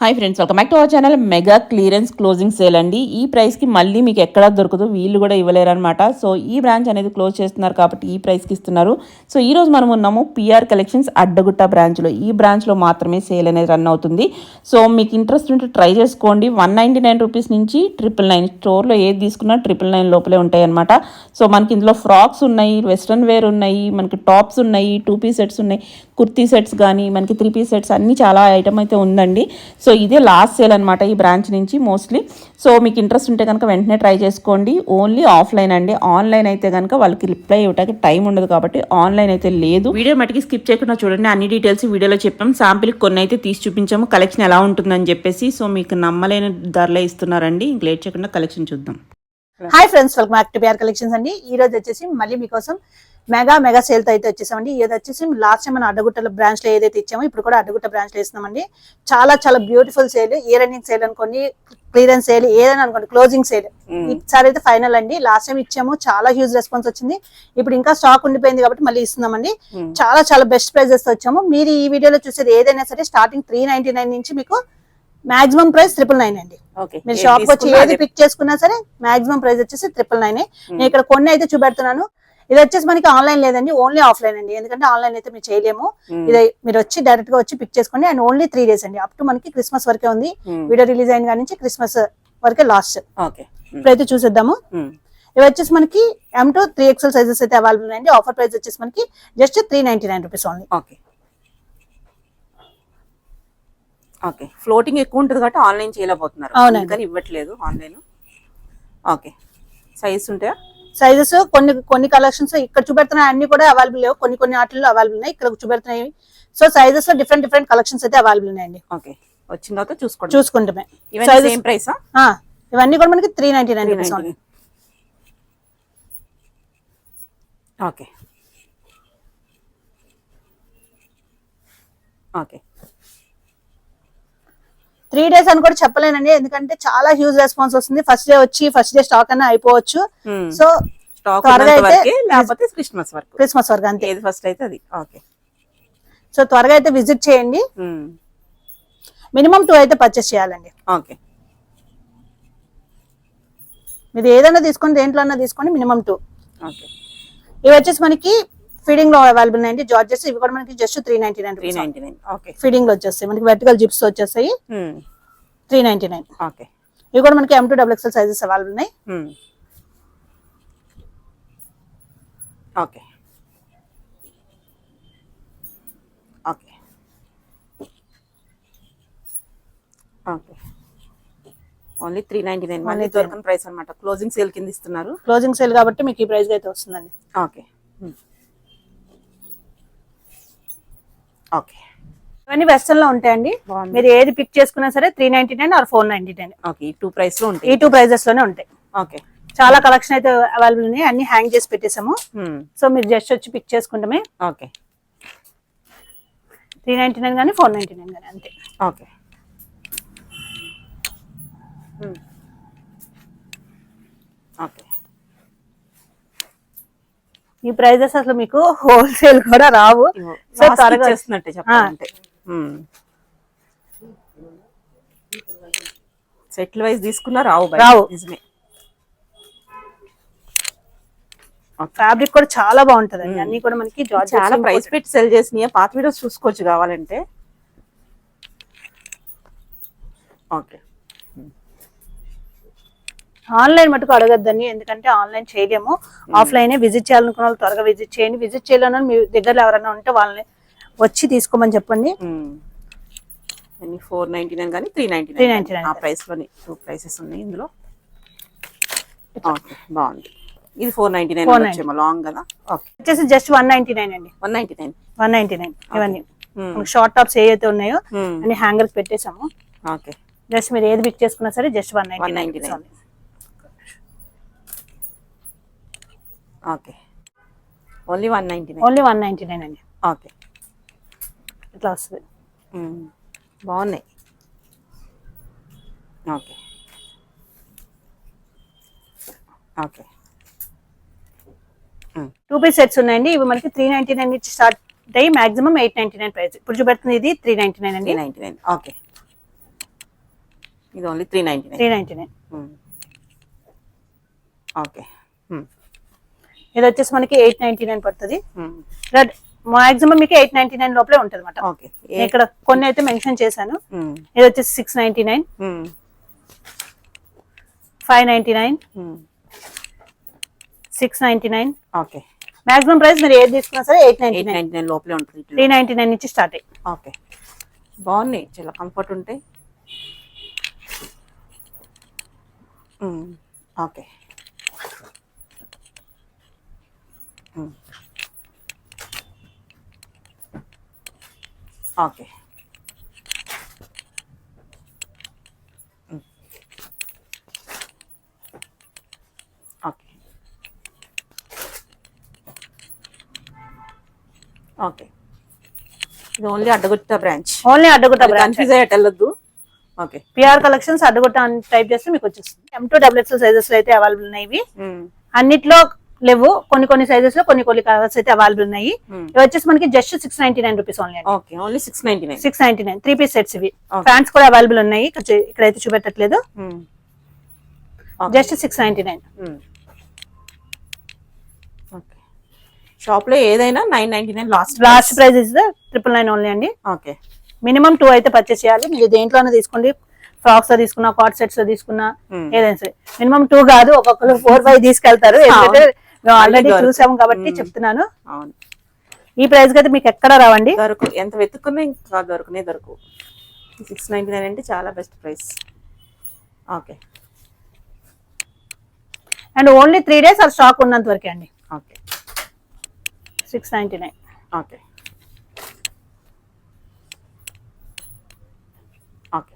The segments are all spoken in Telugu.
Hi friends, welcome back to our channel. Mega clearance closing sale అండి. ఈ ప్రైస్కి మళ్ళీ మీకు ఎక్కడా దొరకదు, వీళ్ళు కూడా ఇవ్వలేరు అనమాట. సో ఈ బ్రాంచ్ అనేది క్లోజ్ చేస్తున్నారు కాబట్టి ఈ ప్రైస్కి ఇస్తున్నారు. సో ఈ రోజు మనం ఉన్నాము పిఆర్ కలెక్షన్స్ అడ్డగుట్ట బ్రాంచ్లో. ఈ బ్రాంచ్లో మాత్రమే సేల్ అనేది రన్ అవుతుంది. సో మీకు ఇంట్రెస్ట్ ఉంటే ట్రై చేసుకోండి. 199 రూపీస్ నుంచి 999. స్టోర్లో ఏది తీసుకున్నా 999 లోపలే ఉంటాయి అనమాట. సో మనకి ఇందులో ఫ్రాక్స్ ఉన్నాయి, వెస్ట్రన్ వేర్ ఉన్నాయి, మనకి టాప్స్ ఉన్నాయి, 2 పీస్ సెట్స్ ఉన్నాయి, కుర్తీ సెట్స్ కానీ మనకి 3 పీస్ సెట్స్ అన్నీ చాలా ఐటమ్ అయితే ఉందండి. సో ఇదే లాస్ట్ సేల్ అనమాట ఈ బ్రాంచ్ నుంచి మోస్ట్లీ. సో మీకు ఇంట్రెస్ట్ ఉంటే కనుక వెంటనే ట్రై చేసుకోండి. ఓన్లీ ఆఫ్లైన్ అండి. ఆన్లైన్ అయితే కనుక వాళ్ళకి రిప్లై ఇవ్వడానికి టైం ఉండదు కాబట్టి ఆన్లైన్ అయితే లేదు. వీడియో మటుకి స్కిప్ చేయకుండా చూడండి. అన్ని డీటెయిల్స్ వీడియోలో చెప్పాం. శాంపిల్కి కొన్ని అయితే తీసి చూపించాము కలెక్షన్ ఎలా ఉంటుందని చెప్పేసి. సో మీకు నమ్మలేని ధరలే ఇస్తున్నారండి. ఇంక లేట్ చేయకుండా కలెక్షన్ చూద్దాం. Hi friends, welcome back to PR collections అండి. ఈ రోజు వచ్చేసి మళ్ళీ మీకోసం మెగా సేల్ తో అయితే వచ్చేసామండి. ఇది వచ్చేసి లాస్ట్ టైం మన అడ్డగుట్ట బ్రాంచ్ లో ఏదైతే ఇచ్చామో ఇప్పుడు కూడా అడ్డగుట్ట బ్రాంచ్ లో ఇస్తున్నామండి. చాలా beautiful sale, year ending sale అనుకోండి, క్లియరెన్స్ సేల్ ఏదైనా అనుకోండి, క్లోజింగ్ సేల్ ఈసారి అయితే ఫైనల్ అండి. లాస్ట్ టైం ఇచ్చాము, చాలా హ్యూజ్ రెస్పాన్స్ వచ్చింది. ఇప్పుడు ఇంకా స్టాక్ ఉండిపోయింది కాబట్టి మళ్ళీ ఇస్తున్నామండి. చాలా బెస్ట్ ప్రైజెస్ తో వచ్చాము. మీరు ఈ వీడియోలో చూసేది ఏదైనా సరే స్టార్టింగ్ 399 నుంచి మీకు మాక్సిమం ప్రైస్ 999 అండి. మీరు షాప్ వచ్చి ఏది పిక్ చేసుకున్నా సరే మాక్సిమం ప్రైస్ వచ్చేసి 999. నేను ఇక్కడ కొన్ని అయితే చూపెడుతున్నాను. ఇది వచ్చేసి మనకి ఆన్లైన్ లేదండి, ఓన్లీ ఆఫ్లైన్ అండి. ఎందుకంటే ఆన్లైన్ అయితే మీరు చేయలేము. ఇది మీరు వచ్చి డైరెక్ట్ గా వచ్చి పిక్ చేసుకోండి. అండ్ ఓన్లీ 3 days అండి. అప్ టు మనకి క్రిస్మస్ వరకే ఉంది. వీడియో రిలీజ్ అయిన కానీ నుంచి క్రిస్మస్ వరకే లాస్ట్. ఇప్పుడైతే చూసేద్దాము. ఇవి వచ్చేసి మనకి M to 3XL సైజెస్ అయితే అవైలబుల్ ఉన్నాయండి. ఆఫర్ ప్రైస్ వచ్చేసి మనకి just 399 rupees only. Okay, floating ఎక్కువ ఉంటుంది కాబట్టి ఆన్లైన్ చేయలేకపోతున్నారు, కానీ ఇవ్వట్లేదు ఆన్లైన్. ఓకే, సైజ్ ఉంటాయా? సైజెస్ కొన్ని కలెక్షన్స్ ఇక్కడ చూపెడుతున్నాయి, అన్ని కూడా అవైలబుల్ లేవు. కొన్ని వాటిల్లో అవైలబుల్ ఉన్నాయి, ఇక్కడ చూపెడుతున్నాయి. సో సైజెస్ లో డిఫరెంట్ కలెక్షన్స్ అయితే అవైలబుల్ ఉన్నాయండి. ఓకే, వచ్చిన తర్వాత చూసుకుంటామే. ఇవన్నీ కూడా మనకి 399 rupees only. Okay okay 3 days అని కూడా చెప్పలేనండి, ఎందుకంటే చాలా హ్యూజ్ రెస్పాన్స్ వస్తుంది. ఫస్ట్ డే స్టాక్ అన్న అయిపోవచ్చు. సో త్వరగా అయితే క్రిస్మస్ వరకు అంతే, ఫస్ట్ అయితే అది. ఓకే, సో త్వరగా అయితే విజిట్ చేయండి. మినిమం 2 అయితే పర్చేస్ చేయాలండి. ఓకే, మీరు ఏదైనా తీసుకోండి, దేంట్లో అన్నా తీసుకోండి, మినిమం 2. ఓకే, ఇవి వచ్చేసి మనకి ఫీడింగ్ లో అవైలబుల్ ఉన్నాయండి. జార్జెస్ ఇవి కూడా మనకి జస్ట్ 399. ఓకే, ఫీడింగ్ లో వచ్చేస్తాయి మనకి, వెర్టికల్ జిప్స్ వచ్చేస్తాయి 399. ఓకే, ఇవి కూడా మనకి M to XXL sizes available ఉన్నాయి. Okay okay okay only 399. మళ్ళీ దొరకని ప్రైస్ అన్నమాట. క్లోజింగ్ సేల్ కింద ఇస్తున్నారు. క్లోజింగ్ సేల్ కాబట్టి మీకు ఈ ప్రైస్ అయితే వస్తుందండి. ఓకే ఓకే, ఇవన్నీ వెస్టర్న్ లో ఉంటాయండి. మీరు ఏది పిక్ చేసుకున్నా సరే 399 ఆర్ 499. ఓకే, ఈ 2 ప్రైస్ లో ఉంటాయి. ఈ 2 ప్రైజెస్ లోనే ఉంటాయి. ఓకే, చాలా కలెక్షన్ అయితే అవైలబుల్ ఉన్నాయి. అన్ని హ్యాంగ్ చేసి పెట్టేసాము. సో మీరు జస్ట్ వచ్చి పిక్ చేసుకుంటామే. ఓకే, 399 కానీ 499 కానీ అంతే. ఓకే ఓకే, ఈ ప్రైజెస్ అసలు మీకు హోల్సేల్ కూడా రావు. సో త్వరగా చేస్తున్నట్టే చెప్పాలంటే సెటిల్ వైజ్ తీసుకున్నా రావు. నిజమే. ఫ్యాబ్రిక్ కూడా చాలా బాగుంటది. అన్ని కూడా మనకి చాలా ప్రైస్ పెట్టి సెల్ చేసినాయి. పాత వీడియోస్ చూసుకోవచ్చు కావాలంటే. ఓకే, ఆన్లైన్ మటుకు అడగద్దండి, ఎందుకంటే ఆన్లైన్ చేయలేము. ఆఫ్లైన్ విజిట్ చేయాలనుకున్న వాళ్ళు త్వరగా విజిట్ చేయండి. విజిట్ చేయాలని మీ దగ్గరలో ఎవరైనా ఉంటే వాళ్ళని వచ్చి తీసుకోమని చెప్పండి. 499 కానీ 399 ఆ ప్రైస్ లోని 2 ప్రైసెస్ ఉన్నాయి ఇందులో. ఓకే, బాగుంది. ఇది 499 లాంగ్ కదా. ఓకే, వచ్చేసి జస్ట్ 199 అండి. 199 ఇవన్నీ షార్ట్ టాప్స్ ఏవైతే ఉన్నాయో అన్ని హ్యాంగర్ పెట్టేసాము. ఓకే, జస్ట్ మీరు ఏది పిక్ చేసుకున్నా సరే జస్ట్ 199. ఓకే, ఓన్లీ 199 అండి. ఓకే, ఇట్లా వస్తుంది. బాగున్నాయి. ఓకే ఓకే, 2 పీస్ సెట్స్ ఉన్నాయండి. ఇవి మనకి 399 నుంచి స్టార్ట్ అయ్యి మాక్సిమం 899 ప్రైస్. ఇప్పుడు చూపెడుతుంది ఇది 399 అండి. 399. ఓకే, ఇది ఓన్లీ 399. 399. ఓకే. ఇది వచ్చేసి మనకి 899 పడుతుంది. మాక్సిమం మీకు 899 లోపలే ఉంటుంది అనమాట. ఓకే. ఇక్కడ కొన్ని అయితే మెన్షన్ చేశాను. ఇది వచ్చేసి 699, 599, 699. ఓకే. మాక్సిమం ప్రైస్ మీరు ఏది తీసుకున్నా సరే 899 లోపలే ఉంటుంది. 399 నుంచి స్టార్ట్ అయ్యి. ఓకే. బాగున్నాయి, చాలా కంఫర్ట్ ఉంటాయి. ఓకే. ఓకే. ఓకే. ఓకే. ఇది only Addagutta branch. Only Addagutta branch. Confuse అయ్యేట వెళ్ళొద్దు. ఓకే. పిఆర్ కలెక్షన్స్ అడ్డగుట్ట అని టైప్ చేస్తే మీకు వచ్చేస్తుంది. M2XXL సైజెస్ లో అయితే అవైలబుల్ ఉన్నాయి. ఇవి అన్నిట్లో లేవు, కొన్ని సైజెస్ లో కొన్ని కలర్స్ అయితే అవైలబుల్ ఉన్నాయి. ఇవి వచ్చేసి మనకి just 699 rupees only. Okay. Only 699. 699 3 pieces sets. ఇవి ఫ్యాన్స్ కూడా అవైలబుల్ ఉన్నాయి. ఇక్కడైతే చూపెట్టట్లేదు. జస్ట్ 699. ఓకే. షాప్ లో ఏదైనా 999 లాస్ట్ ప్రైస్ ఇస్ 999 ఓన్లీ అండి. ఓకే. మినిమం 2 అయితే పర్చేస్ చేయాలి. మీరు దేంట్లోనే తీసుకోండి, ఫ్రాక్స్ లో తీసుకున్నా, కాట్ సెట్స్ లో తీసుకున్నా, ఏదైనా సరే మినిమం 2 కాదు, ఒక్కొక్కరు 4-5 తీసుకెళ్తారు. ఎందుకంటే మేము ఆల్రెడీ చూసాము కాబట్టి చెప్తున్నాను. ఈ ప్రైస్ కి అయితే మీకు ఎక్కడ రావండి. ఎంత వెతుక్కున్నా ఇంకా దొరకు. 699 అంటే చాలా best price. Okay. And only 3 days ఆ స్టాక్ ఉన్నంత వరకే అండి. Okay. 699. Okay. Okay.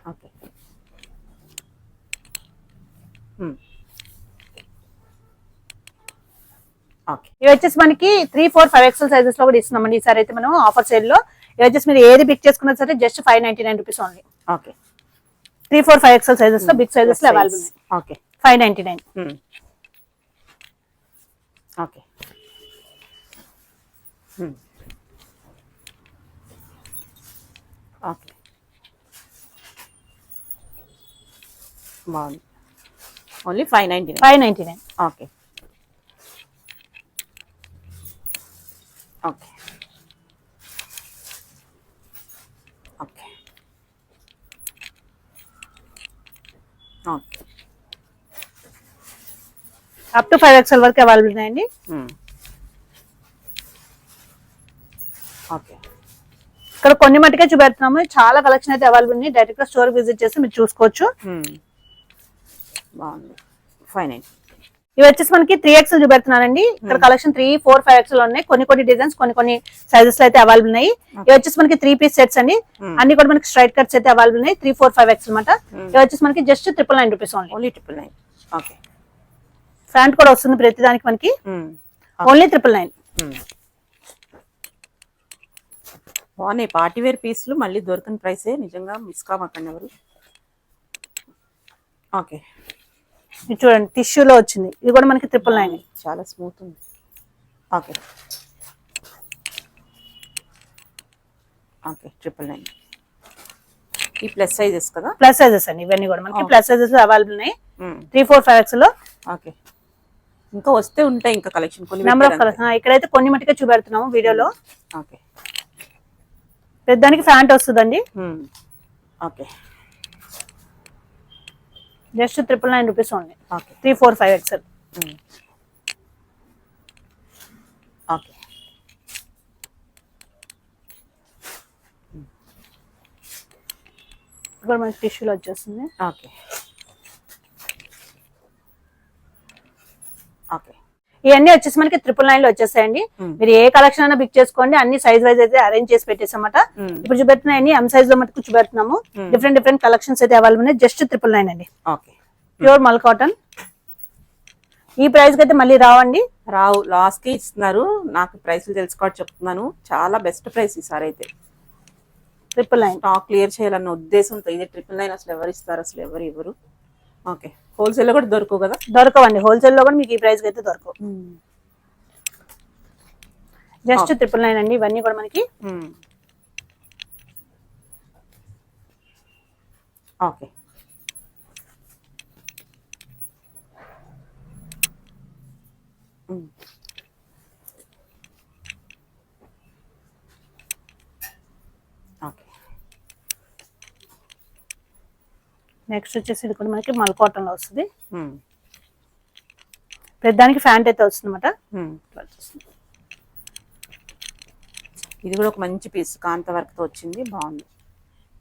Okay. Okay. ఇవి వచ్చేసి మనకి 3-4-5XL సైజెస్ లో కూడా ఇస్తున్నామండి. ఈసారి అయితే మనం ఆఫర్ సేల్ లో ఇవి వచ్చేసి మీరు ఏది పిక్ చేసుకున్నా సరే just 599 rupees only. Okay. 3-4-5XL sizes లో బిగ్ సైజెస్ లో అవైలబుల్ ఉన్నాయి. ఓకే. 599. ఓకే. ఓకే. బాగుంది. Only 599. 599. Okay. Okay. Okay. Okay. Up to 5XL వరకు అవైలబుల్ ఉన్నాయండి. ఓకే. ఇక్కడ కొన్ని మట్టుకే చూపెడుతున్నాము. చాలా కలెక్షన్ అయితే అవైలబుల్ ఉన్నాయి. డైరెక్ట్ గా స్టోర్ విజిట్ చేసి మీరు చూసుకోవచ్చు. బాగుంది. 599. ఇవి వచ్చేసి మనకి 3XL చూపెడుతున్నానండి. ఇక్కడ కలెక్షన్ 3-4-5XL ఉన్నాయి. కొన్ని డిజైన్స్ కొన్ని సైజెస్ లో అయితే అవైలబుల్ ఉన్నాయి. ఇవి వచ్చేసి మనకి 3 పీస్ సెట్స్ అండి. అన్ని కూడా మనకి స్ట్రైట్ కట్స్ అయితే అవైలబుల్ ఉన్నాయి. 3-4-5XL అనమాట. ఇవి వచ్చేసి మనకి just 999 rupees only. 999. Okay. Pant కూడా వస్తుంది ప్రతి దానికి మనకి. ఓన్లీ 999. బాగున్నాయి పార్టీ వేర్ పీసులు. మళ్ళీ దొరకని ప్రైసే, నిజంగా మిస్ కామాకండి ఎవరు. ఓకే. ఇది చూడండి, టిష్యూలో వచ్చింది. ఇది కూడా మనకి 999. చాలా స్మూత్ ఉంది. ఓకే. ఓకే. 999. ఈ ప్లస్ సైజెస్ కదా? ప్లస్ సైజెస్ అండి. ఇవన్నీ కూడా మనకి ప్లస్ సైజెస్ అవైలబుల్ ఉన్నాయి. 3-4-5XL లో ఇంకా వస్తే ఉంటాయి ఇంకా కలెక్షన్. కొన్ని నెంబర్ ఆఫ్ కలెక్షన్ ఇక్కడైతే కొన్ని మట్టుకే చూపెడుతున్నాము వీడియోలో. ఓకే. పెద్దానికి ఫ్యాంట్ వస్తుందండి. Okay. Just 999 rupees only. Okay. 3-4-5XL. Okay. ఇప్పుడు మనకి టిష్యూలో వచ్చేస్తుంది. ఓకే. ఓకే. ఇవన్నీ వచ్చేసి మనకి 999 లో వచ్చేసాయండి. మీరు ఏ కలెక్షన్ అయినా పిక్ చేసుకోండి. అన్ని సైజ్ వైజ్ అయితే అరేంజ్ చేసి పెట్టేసామట. ఇప్పుడు చూపెడుతున్నాయి ఎం సైజ్ లో మటుకు చూపెడుతున్నాము. డిఫరెంట్ కలెక్షన్స్ అయితే అవైలబుల్ ఉన్నాయి. జస్ట్ 999 అండి. ఓకే. ప్యూర్ మల్ కాటన్. ఈ ప్రైస్ కి అయితే మళ్ళీ రావండి. రావు, లాస్ట్ కి ఇస్తున్నారు. నాకు ప్రైస్లు తెలుసుకోవడం చెప్తున్నాను. చాలా బెస్ట్ ప్రైస్ ఈసారి అయితే. 999. స్టాక్ క్లియర్ చేయాలన్న ఉద్దేశంతో. ఇది 999 అసలు ఎవరు ఇస్తారు? అసలు ఎవరు ఇవ్వరు. ఓకే. హోల్సేల్ లో కూడా దొరకవు కదా? దొరకవండి. హోల్సేల్ లో కూడా మీకు ఈ ప్రైస్ కి అయితే దొరకవు. జస్ట్ 999 అండి. ఇవన్నీ కూడా మనకి ఓకే. ఓకే. నెక్స్ట్ వచ్చేసి ఇది కూడా మనకి మల్ కాటన్ లో వస్తుంది. పెద్దానికి ఫ్యాంట్ అయితే వస్తుంది అనమాట. ఇది కూడా ఒక మంచి పీస్ కాంత వర్క్ తో వచ్చింది, బాగుంది.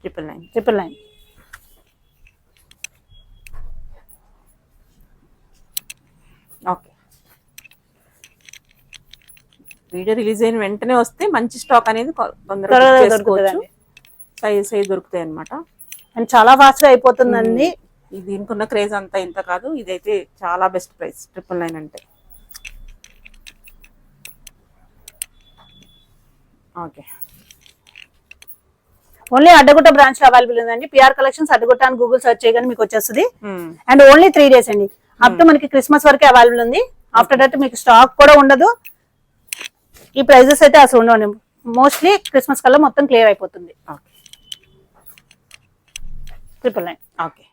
999. ఓకే. వీడియో రిలీజ్ అయిన వెంటనే వస్తే మంచి స్టాక్ అనేది తొందరగా చేసుకోవచ్చు. సైజ్ దొరుకుతాయి అనమాట. అండ్ చాలా ఫాస్ట్ గా అయిపోతుందండి. దీనికి ఉన్న క్రేజ్ అంతా ఇంత కాదు, ఇదైతే చాలా బెస్ట్ ప్రైస్ 999 అంటే. ఓకే. ఓన్లీ అడ్డగుట్ట బ్రాంచ్ లో అవైలబుల్ ఉందండి. పిఆర్ కలెక్షన్స్ అడ్డగుట్ట అని గూగుల్ సెర్చ్ చేయగానే మీకు వచ్చేస్తుంది. అండ్ ఓన్లీ 3 days అండి. అప్ టు మనకి క్రిస్మస్ వరకే అవైలబుల్ ఉంది. ఆఫ్టర్ దట్ మీకు స్టాక్ కూడా ఉండదు. ఈ ప్రైజెస్ అయితే అసలు ఉండవు. మోస్ట్లీ క్రిస్మస్ కల్లా మొత్తం క్లియర్ అయిపోతుంది. 999. ఓకే.